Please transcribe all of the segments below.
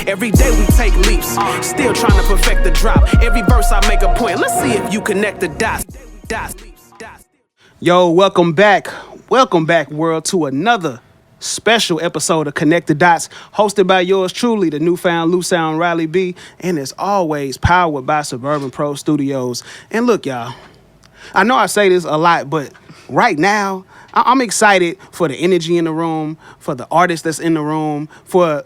Every day we take leaps, still trying to perfect the drop. Every verse I make a point. Let's see if you connect the dots. Yo, welcome back, world, to another special episode of Connect the Dots, hosted by yours truly, the newfound Loose Sound Riley B, and as always, powered by Suburban Pro Studios. And look, y'all, I know I say this a lot, but right now, I'm excited for the energy in the room, for the artists that's in the room, for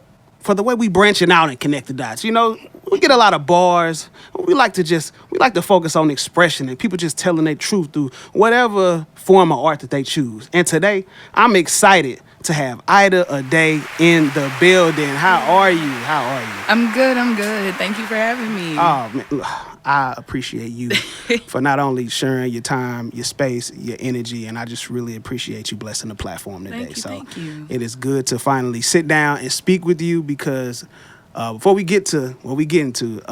the way we branching out and connect the dots. You know, we get a lot of bars. We like to focus on expression and people just telling their truth through whatever form of art that they choose. And today, I'm excited to have Aida Ade in the building. How are you? I'm good. Thank you for having me. Oh, man, I appreciate you for not only sharing your time, your space, your energy, and I just really appreciate you blessing the platform today. Thank you. It is good to finally sit down and speak with you because before we get to what we get into,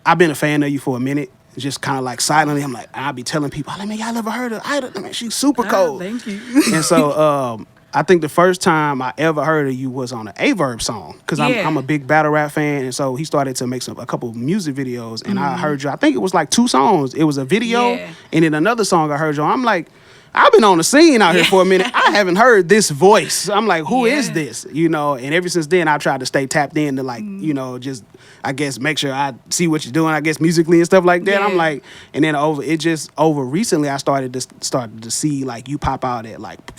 I've been a fan of you for a minute. Just kind of like silently, I'm like, I'll be telling people, oh, man, y'all ever heard of Aida? Man, she's super cold. Thank you. And so I think the first time I ever heard of you was on an Averb song because I'm a big battle rap fan, and so he started to make a couple music videos, and I heard you. I think it was like 2 songs. It was a video, and then another song I heard you on. I'm like, I've been on the scene out here for a minute. I haven't heard this voice. I'm like, who is this? You know, and ever since then, I've tried to stay tapped in to like, you know, just, I guess, make sure I see what you're doing, I guess, musically and stuff like that. I'm like, and then over recently, I started to see like you pop out at like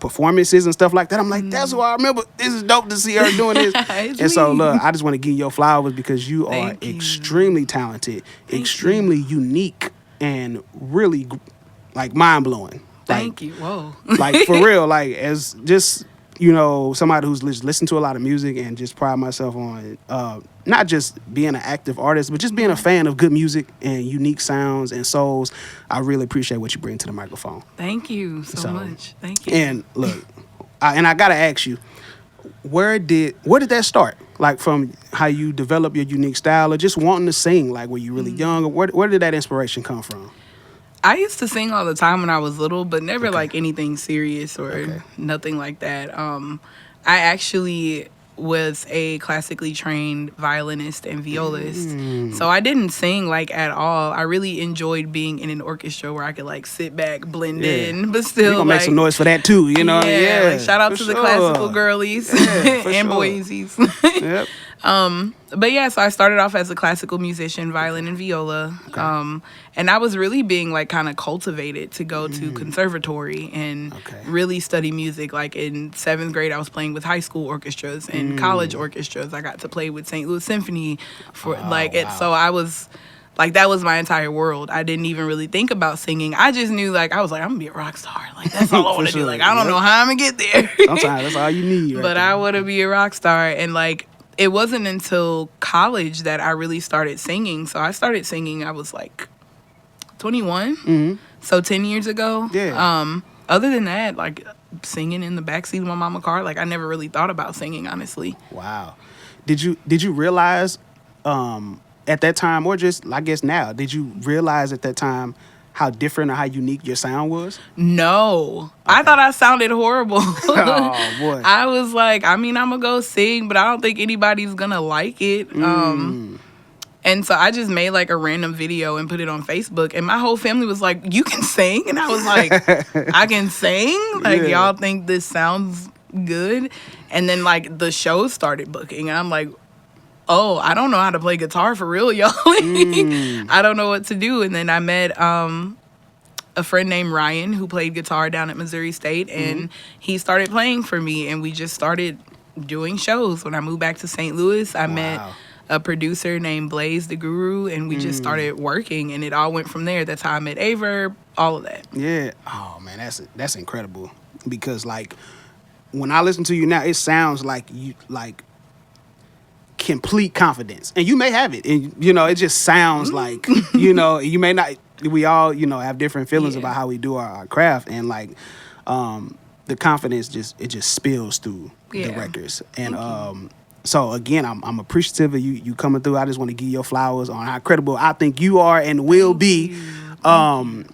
performances and stuff like that. I'm like, that's why I remember. This is dope to see her doing this. And so, look, I just want to give you your flowers because you are extremely talented, extremely unique, and really like mind-blowing. Thank you. Whoa. Like, for real, like, as just, you know, somebody who's listened to a lot of music and just pride myself on not just being an active artist, but just being a fan of good music and unique sounds and souls. I really appreciate what you bring to the microphone. Thank you so much. Thank you. And look, I got to ask you, where did that start? Like, from how you develop your unique style or just wanting to sing, like, were you really young? Or where did that inspiration come from? I used to sing all the time when I was little, but never like anything serious or nothing like that. I actually was a classically trained violinist and violist. So I didn't sing like at all. I really enjoyed being in an orchestra where I could like sit back, blend in, but still gonna make some noise for that too, you know? Like, shout out to the classical girlies and boysies. Yep. But yeah, so I started off as a classical musician, violin and viola. And I was really being like kind of cultivated to go to conservatory and really study music. Like in 7th grade, I was playing with high school orchestras and college orchestras. I got to play with St. Louis Symphony for so I was like, that was my entire world. I didn't even really think about singing. I just knew, like, I was like, I'm gonna be a rock star. Like, that's all I want to do. Like, I don't know how I'm gonna get there. Sometimes that's all you need. But I want to be a rock star. And like, it wasn't until college that I really started singing. So I started singing, I was like 21. So 10 years ago. Other than that, like singing in the backseat of my mama's car, like I never really thought about singing, honestly. Wow. Did you realize at that time, or just I guess now, did you realize at that time how different or how unique your sound was? No. I thought I sounded horrible. Oh, boy. I was like, I mean, I'm going to go sing, but I don't think anybody's going to like it. And so I just made like a random video and put it on Facebook. And my whole family was like, you can sing? And I was like, I can sing? Like, y'all think this sounds good? And then like the show started booking. And I'm like, oh, I don't know how to play guitar for real, y'all. I don't know what to do. And then I met a friend named Ryan who played guitar down at Missouri State. And he started playing for me. And we just started doing shows. When I moved back to St. Louis, I met a producer named Blaze the Guru. And we just started working. And it all went from there. That's how I met Averb, all of that. Yeah. Oh, man, that's incredible. Because, like, when I listen to you now, it sounds like you, like, complete confidence, and you may have it, and you know it just sounds like, you know, you may not. We all, you know, have different feelings about how we do our craft, and like the confidence just spills through the records. And so again, I'm appreciative of you coming through. I just want to give you your flowers on how credible I think you are and will be. And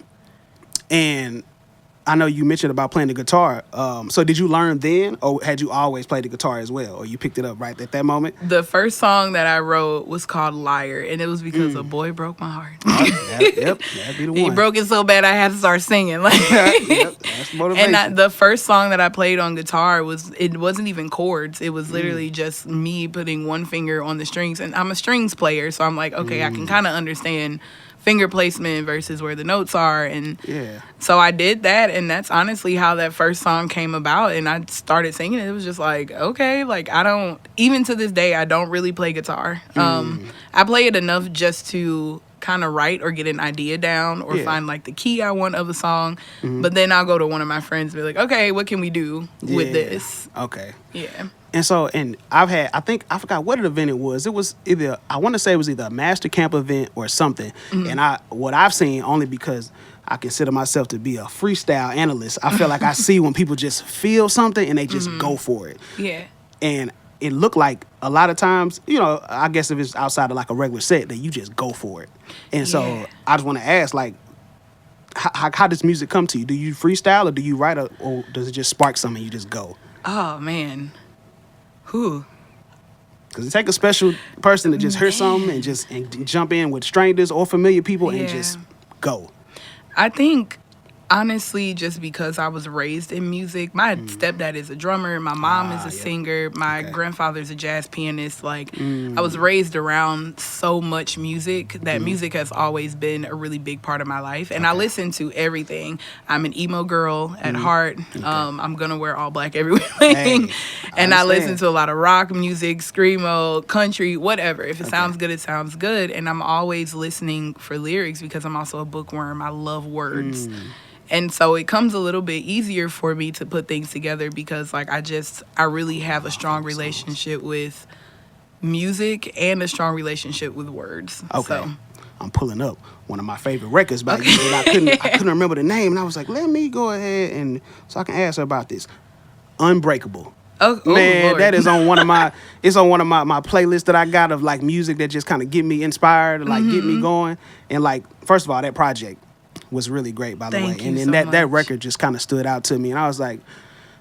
I know you mentioned about playing the guitar. So did you learn then, or had you always played the guitar as well, or you picked it up right at that moment? The first song that I wrote was called Liar, and it was because a boy broke my heart. Yep, that'd be the one. He broke it so bad I had to start singing. Like, Yep, that's motivation. and the first song that I played on guitar wasn't even chords. It was literally just me putting one finger on the strings, and I'm a strings player, so I'm like, okay, I can kind of understand finger placement versus where the notes are, and so I did that, and that's honestly how that first song came about. And I started singing it. It was just like, okay, like I don't, even to this day, I don't really play guitar. I play it enough just to kind of write or get an idea down or find like the key I want of a song, but then I'll go to one of my friends and be like, okay, what can we do with this? Okay. Yeah. And so, and I forgot what event it was. It was either, I want to say it was either a master camp event or something. And what I've seen, only because I consider myself to be a freestyle analyst, I feel like I see when people just feel something and they just go for it. Yeah. And it looked like a lot of times, you know, I guess if it's outside of like a regular set, that you just go for it. And so I just want to ask, like, how does music come to you? Do you freestyle, or do you write, or does it just spark something and you just go? Oh, man. Who? Because it takes a special person to just hear something and jump in with strangers or familiar people and just go. I think, honestly, just because I was raised in music, my stepdad is a drummer, my mom is a singer, my grandfather's a jazz pianist. Like, I was raised around so much music that music has always been a really big part of my life. And I listen to everything. I'm an emo girl at heart. I'm going to wear all black everywhere. And I listen to a lot of rock music, screamo, country, whatever. If it sounds good, it sounds good. And I'm always listening for lyrics because I'm also a bookworm. I love words. And so it comes a little bit easier for me to put things together because, like, I really have a strong relationship with music and a strong relationship with words. Okay. So. I'm pulling up one of my favorite records by you, and I couldn't remember the name, and I was like, let me go ahead and so I can ask her about this. Unbreakable. Oh, man, Lord. that is on one of my my playlists that I got of like music that just kind of get me inspired, like get me going. And like, first of all, that project was really great, by the way. And then that record just kind of stood out to me. And I was like,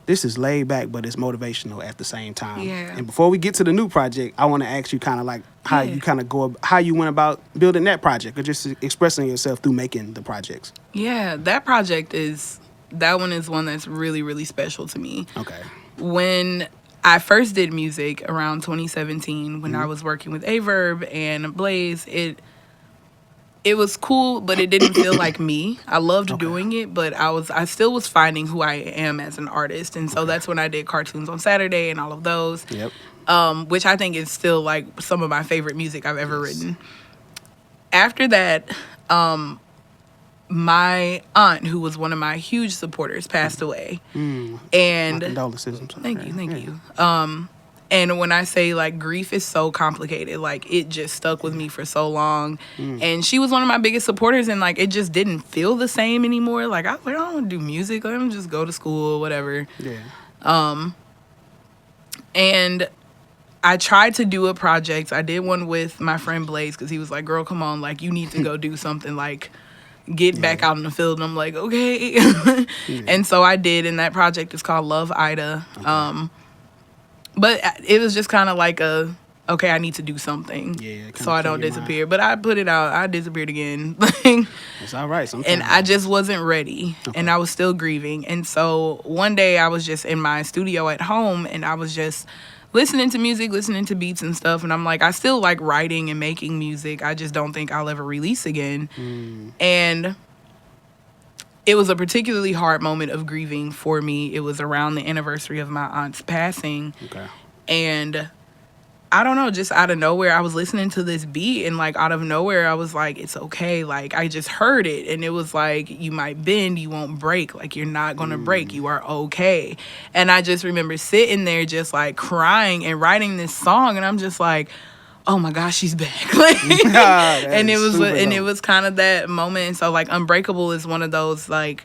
this is laid back, but it's motivational at the same time. Yeah. And before we get to the new project, I want to ask you kind of like how you kind of how you went about building that project or just expressing yourself through making the projects. Yeah, that one is one that's really, really special to me. Okay. When I first did music around 2017, when I was working with Averb and Blaze, it was cool, but it didn't feel like me. I loved doing it, but I still was finding who I am as an artist. And so that's when I did Cartoons on Saturday and all of those. Yep. Which I think is still like some of my favorite music I've ever written. After that, my aunt, who was one of my huge supporters, passed away. And my condolences. Thank you. And when I say, like, grief is so complicated, like, it just stuck with me for so long. And she was one of my biggest supporters, and, like, it just didn't feel the same anymore. Like, I was like, I don't want to do music. Let me just go to school, whatever. Yeah. And I tried to do a project. I did one with my friend Blaze, because he was like, girl, come on. Like, you need to go do something, like, get back out in the field. And I'm like, okay. And so I did, and that project is called Love Ida. But it was just kind of like okay, I need to do something so I don't disappear. But I put it out. I disappeared again. It's all right. And I just wasn't ready. And I was still grieving. And so one day I was just in my studio at home, and I was just listening to music, listening to beats and stuff. And I'm like, I still like writing and making music. I just don't think I'll ever release again. And it was a particularly hard moment of grieving for me. It was around the anniversary of my aunt's passing. And I don't know, just out of nowhere, I was listening to this beat, and like out of nowhere, I was like, it's okay. Like, I just heard it, and it was like, you might bend, you won't break. Like, you're not going to break. You are okay. And I just remember sitting there just like crying and writing this song, and I'm just like, oh my gosh, she's back. And it was kind of that moment. And so like Unbreakable is one of those, like,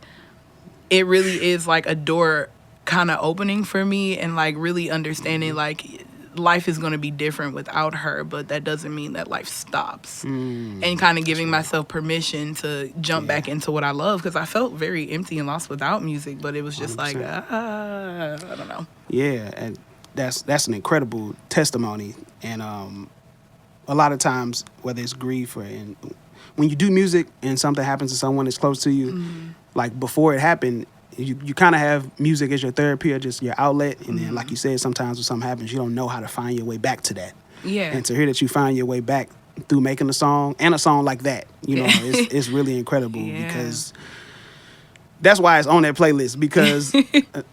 it really is like a door kind of opening for me, and like really understanding like life is going to be different without her, but that doesn't mean that life stops. And kind of giving myself permission to jump back into what I love, because I felt very empty and lost without music, but it was just 100%. Like, I don't know. Yeah, and that's an incredible testimony. And a lot of times, whether it's grief or when you do music and something happens to someone that's close to you, like before it happened, you kind of have music as your therapy or just your outlet. And then, like you said, sometimes when something happens, you don't know how to find your way back to that. Yeah. And to hear that you find your way back through making a song, and a song like that, you know, it's really incredible. Because that's why it's on that playlist, because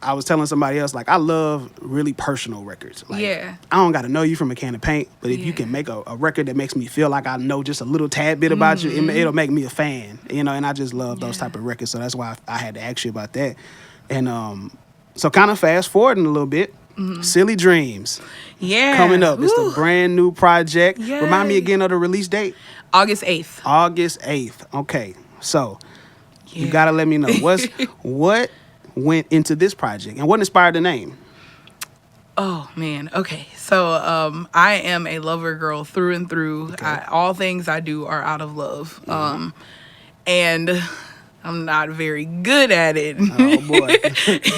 I was telling somebody else, like, I love really personal records. Like, I don't got to know you from a can of paint, but if you can make a record that makes me feel like I know just a little tad bit about you, it'll make me a fan, you know, and I just love those type of records. So that's why I had to ask you about that. And so kind of fast forwarding a little bit, Silly Dreams. Yeah. Coming up. It's the brand new project. Yay. Remind me again of the release date. August 8th. August 8th. Okay. So you got to let me know what went into this project and what inspired the name. Oh, man. Okay. So I am a lover girl through and through. Okay. All things I do are out of love. And I'm not very good at it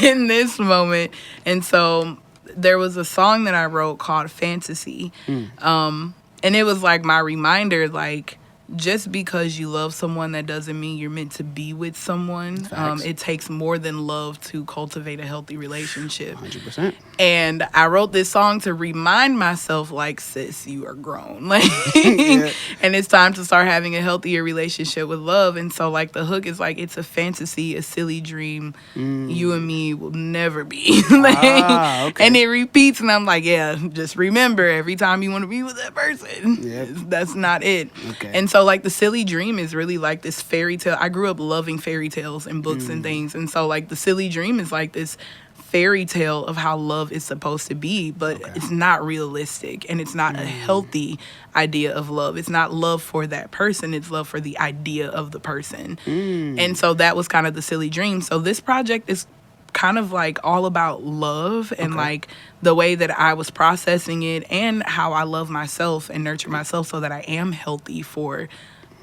in this moment. And so there was a song that I wrote called Fantasy. And it was like my reminder, like, just because you love someone, that doesn't mean you're meant to be with someone. It takes more than love to cultivate a healthy relationship. 100%. And I wrote this song to remind myself, like, sis, you are grown. Like, and it's time to start having a healthier relationship with love. And so, like, the hook is like, it's a fantasy, a silly dream. You and me will never be. And it repeats, and I'm like, yeah, just remember, every time you want to be with that person, that's not it. And so, like, the silly dream is really like this fairy tale. I grew up loving fairy tales and books and things. And so, like, the silly dream is like this fairy tale of how love is supposed to be, but it's not realistic, and it's not a healthy idea of love. It's not love for that person. It's love for the idea of the person. And so that was kind of the silly dream. So this project is kind of like all about love and like the way that I was processing it and how I love myself and nurture myself so that I am healthy for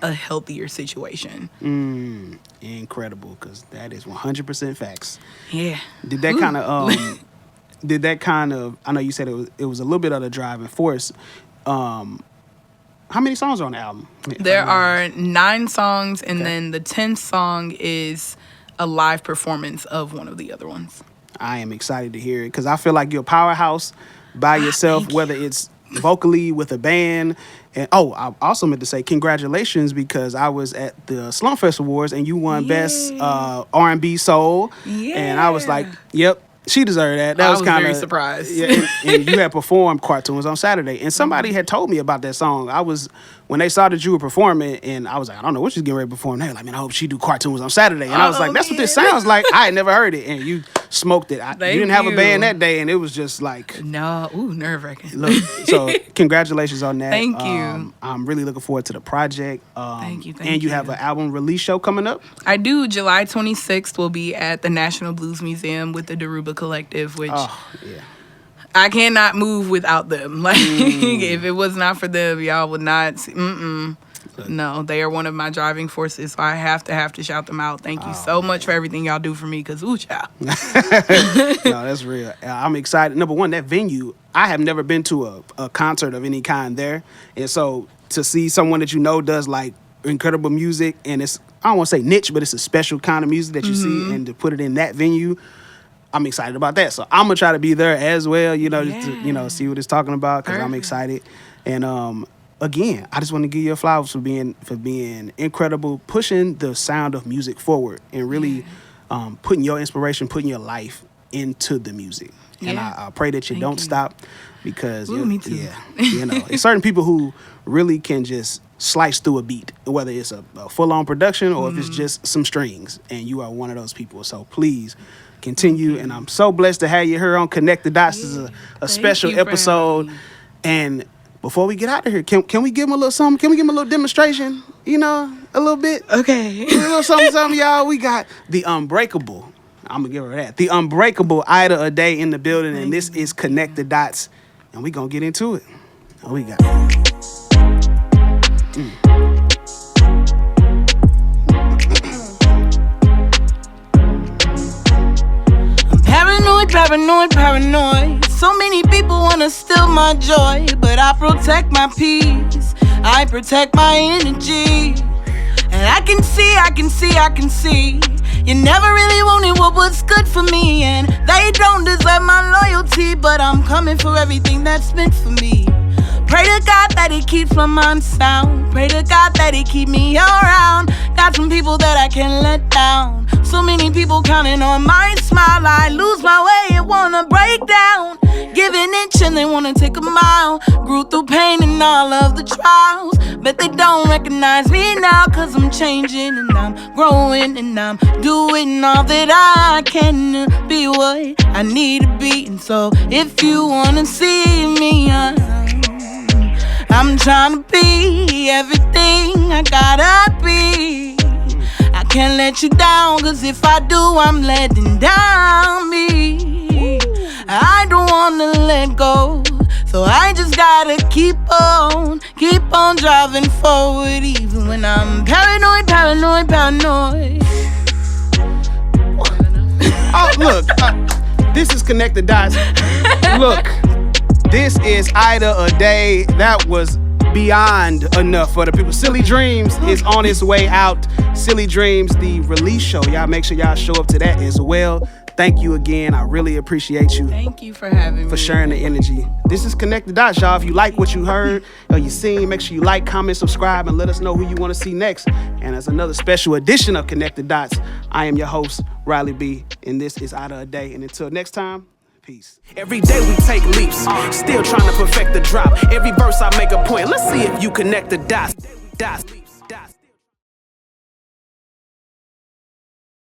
a healthier situation. Incredible, because that is 100% facts. Yeah. Did that kind of I know you said it was a little bit of the driving force. How many songs are on the album? There are 9 songs, and then the 10th song is a live performance of one of the other ones. I am excited to hear it, because I feel like you're a powerhouse by yourself, whether it's vocally with a band. And I also meant to say congratulations, because I was at the Slumfest Awards and you won Best R&B Soul. And I was like, yep, she deserved that. That was kind of very surprised. And you had performed Cartoons on Saturday, and somebody had told me about that song. When they saw that you were performing, and I was like, I don't know what she's getting ready to perform. They were like, man, I hope she do Cartoons on Saturday. And I was like, that's what this sounds like. I had never heard it, and you smoked it. You didn't have a band that day, and it was just like, no, nerve-wracking. Look, so congratulations on that. Thank you. I'm really looking forward to the project. Thank you. And you have an album release show coming up? I do. July 26th will be at the National Blues Museum with the Daruba Collective, which I cannot move without them. Like, if it was not for them, y'all would not see. No, they are one of my driving forces, so I have to shout them out. Thank you so much for everything y'all do for me, because child. No, that's real. I'm excited. Number one, that venue, I have never been to a concert of any kind there. And so to see someone that you know does like incredible music, and it's, I don't want to say niche, but it's a special kind of music that you see, and to put it in that venue, I'm excited about that. So I'm going to try to be there as well, just to, see what it's talking about, because I'm excited. And again, I just want to give you flowers for being incredible, pushing the sound of music forward, and really putting your inspiration, putting your life into the music. And I pray that you don't stop, because me too. It's certain people who really can just slice through a beat, whether it's a full-on production or if it's just some strings, and you are one of those people. So please continue, and I'm so blessed to have you here on Connect the Dots. This is a special episode. And before we get out of here, can we give them a little something? Can we give them a little demonstration? A little bit? Okay. A little something, y'all. We got the Unbreakable. I'm going to give her that. The Unbreakable Aida Ade in the building, and this is Connect the Dots. and we gonna get into it. What we got? Paranoid. So many people wanna steal my joy, but I protect my peace. I protect my energy. And I can see. You never really wanted what was good for me, and they don't deserve my loyalty, but I'm coming for everything that's meant for me. Pray to God that He keeps my mind sound. Pray to God that He keep me around. Got some people that I can't let down. So many people counting on my smile. I lose my way and wanna break down. Give an inch and they wanna take a mile. Grew through pain and all of the trials, but they don't recognize me now, 'cause I'm changing and I'm growing and I'm doing all that I can to be what I need to be. And so if you wanna see me, I'm trying to be everything I gotta be. I can't let you down, 'cause if I do, I'm letting down me. I don't wanna let go, so I just gotta keep on driving forward, even when I'm paranoid. Oh, look, this is Connect the Dots. Look, this is Aida Ade. That was beyond enough for the people. Silly Dreams is on its way out. Silly Dreams, the release show. Y'all make sure y'all show up to that as well. Thank you again. I really appreciate you. Thank you for having me. For sharing the energy. This is Connect the Dots, y'all. If you like what you heard or you seen, make sure you like, comment, subscribe, and let us know who you want to see next. And as another special edition of Connect the Dots, I am your host, Riley B, and this is Aida Ade. And until next time, peace. Every day we take leaps, still trying to perfect the drop. Every verse I make a point. Let's see if you connect the dots.